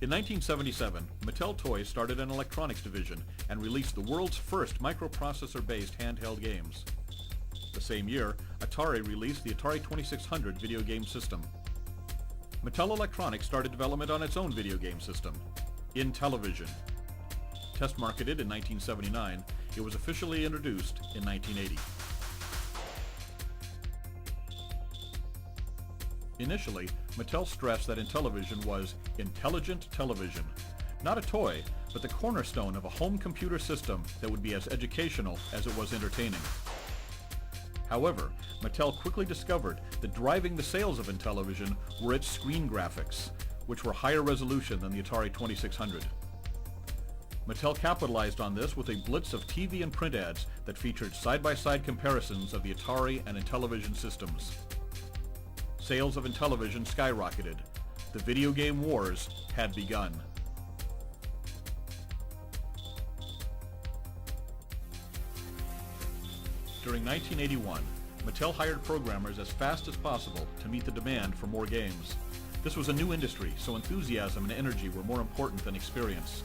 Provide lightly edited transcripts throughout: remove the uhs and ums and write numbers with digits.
In 1977, Mattel Toys started an electronics division and released the world's first microprocessor-based handheld games. The same year, Atari released the Atari 2600 video game system. Mattel Electronics started development on its own video game system, Intellivision. Test marketed in 1979, it was officially introduced in 1980. Initially, Mattel stressed that Intellivision was intelligent television, not a toy, but the cornerstone of a home computer system that would be as educational as it was entertaining. However, Mattel quickly discovered that driving the sales of Intellivision were its screen graphics, which were higher resolution than the Atari 2600. Mattel capitalized on this with a blitz of TV and print ads that featured side-by-side comparisons of the Atari and Intellivision systems. Sales of Intellivision skyrocketed. The video game wars had begun. During 1981, Mattel hired programmers as fast as possible to meet the demand for more games. This was a new industry, so enthusiasm and energy were more important than experience.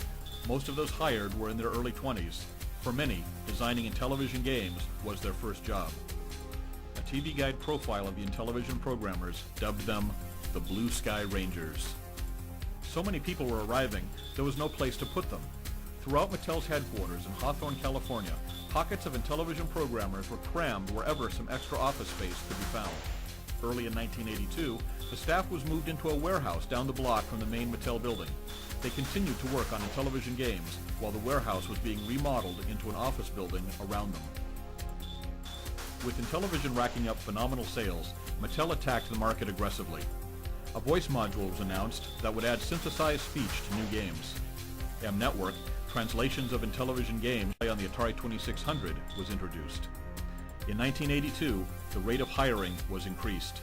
Most of those hired were in their early 20s. For many, designing Intellivision games was their first job. A TV Guide profile of the Intellivision programmers dubbed them the Blue Sky Rangers. So many people were arriving, there was no place to put them. Throughout Mattel's headquarters in Hawthorne, California, pockets of Intellivision programmers were crammed wherever some extra office space could be found. Early in 1982, the staff was moved into a warehouse down the block from the main Mattel building. They continued to work on Intellivision games while the warehouse was being remodeled into an office building around them. With Intellivision racking up phenomenal sales, Mattel attacked the market aggressively. A voice module was announced that would add synthesized speech to new games. M-Network, translations of Intellivision games on the Atari 2600, was introduced. In 1982, the rate of hiring was increased.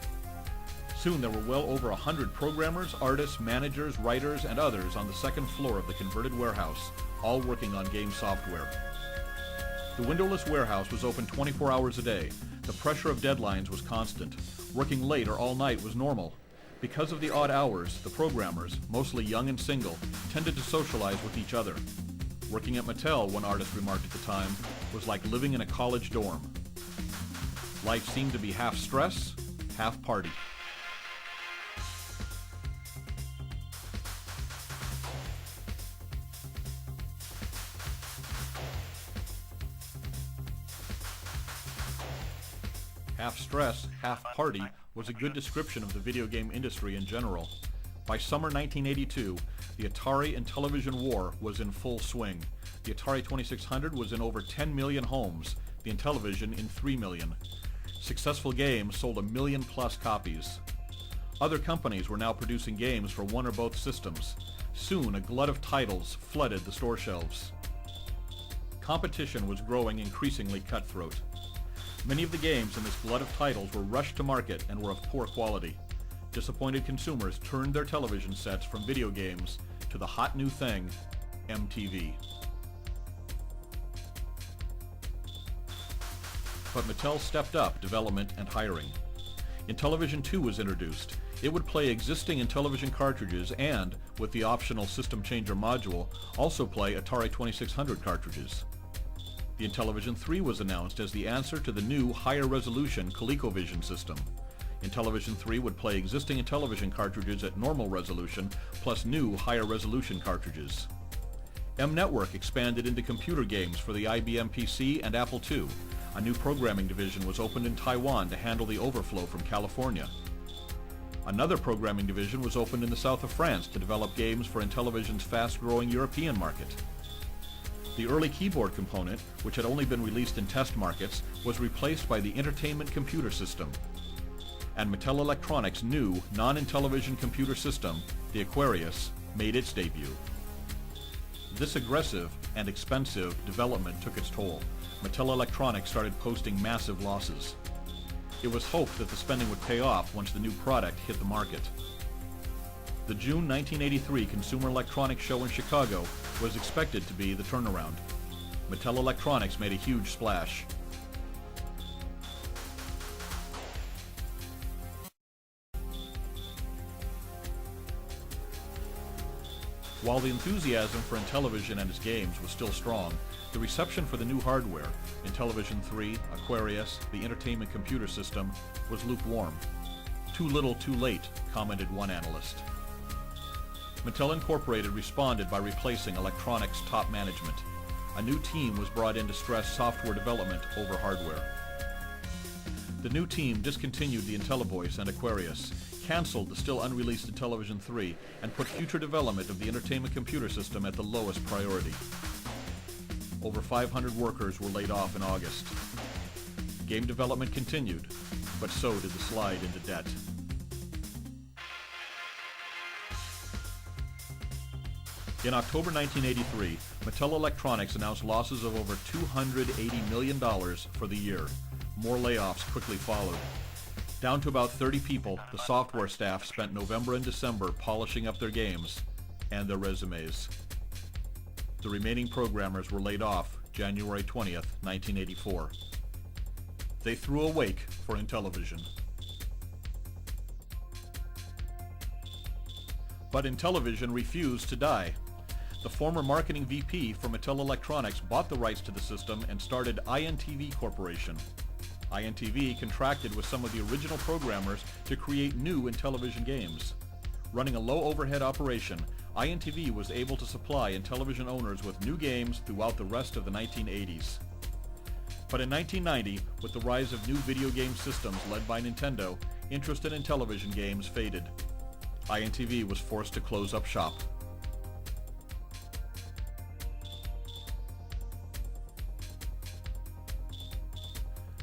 Soon there were well over 100 programmers, artists, managers, writers, and others on the second floor of the converted warehouse, all working on game software. The windowless warehouse was open 24 hours a day. The pressure of deadlines was constant. Working late or all night was normal. Because of the odd hours, the programmers, mostly young and single, tended to socialize with each other. Working at Mattel, one artist remarked at the time, was like living in a college dorm. Life seemed to be half stress, half party. Half stress, half party was a good description of the video game industry in general. By summer 1982, the Atari Intellivision war was in full swing. The Atari 2600 was in over 10 million homes, the Intellivision in 3 million. Successful games sold 1 million plus copies. Other companies were now producing games for one or both systems. Soon, a glut of titles flooded the store shelves. Competition was growing increasingly cutthroat. Many of the games in this glut of titles were rushed to market and were of poor quality. Disappointed consumers turned their television sets from video games to the hot new thing, MTV. But Mattel stepped up development and hiring. Intellivision 2 was introduced. It would play existing Intellivision cartridges and, with the optional System Changer module, also play Atari 2600 cartridges. The Intellivision 3 was announced as the answer to the new higher-resolution ColecoVision system. Intellivision 3 would play existing Intellivision cartridges at normal resolution, plus new higher-resolution cartridges. M-Network expanded into computer games for the IBM PC and Apple II. A new programming division was opened in Taiwan to handle the overflow from California. Another programming division was opened in the south of France to develop games for Intellivision's fast-growing European market. The early keyboard component, which had only been released in test markets, was replaced by the Entertainment Computer System. And Mattel Electronics' new, non-Intellivision computer system, the Aquarius, made its debut. This aggressive and expensive development took its toll. Mattel Electronics started posting massive losses. It was hoped that the spending would pay off once the new product hit the market. The June 1983 Consumer Electronics Show in Chicago was expected to be the turnaround. Mattel Electronics made a huge splash. While the enthusiasm for Intellivision and its games was still strong, the reception for the new hardware, Intellivision 3, Aquarius, the entertainment computer system, was lukewarm. Too little, too late, commented one analyst. Mattel Incorporated responded by replacing Electronics' top management. A new team was brought in to stress software development over hardware. The new team discontinued the IntelliVoice and Aquarius, canceled the still unreleased Intellivision 3, and put future development of the entertainment computer system at the lowest priority. Over 500 workers were laid off in August. Game development continued, but so did the slide into debt. In October 1983, Mattel Electronics announced losses of over $280 million for the year. More layoffs quickly followed. Down to about 30 people, the software staff spent November and December polishing up their games and their resumes. The remaining programmers were laid off January 20th, 1984. They threw a wake for Intellivision. But Intellivision refused to die. The former marketing VP for Mattel Electronics bought the rights to the system and started INTV Corporation. INTV contracted with some of the original programmers to create new Intellivision games. Running a low-overhead operation, INTV was able to supply Intellivision owners with new games throughout the rest of the 1980s. But in 1990, with the rise of new video game systems led by Nintendo, interest in Intellivision games faded. INTV was forced to close up shop.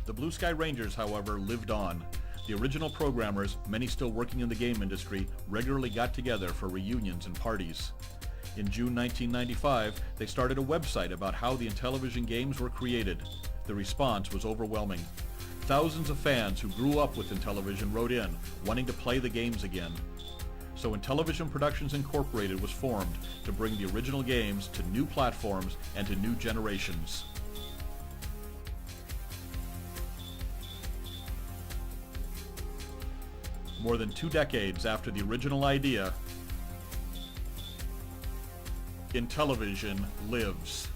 The Blue Sky Rangers, however, lived on. The original programmers, many still working in the game industry, regularly got together for reunions and parties. In June 1995, they started a website about how the Intellivision games were created. The response was overwhelming. Thousands of fans who grew up with Intellivision wrote in, wanting to play the games again. So Intellivision Productions Incorporated was formed to bring the original games to new platforms and to new generations. More than 2 decades after the original idea, Intellivision lives.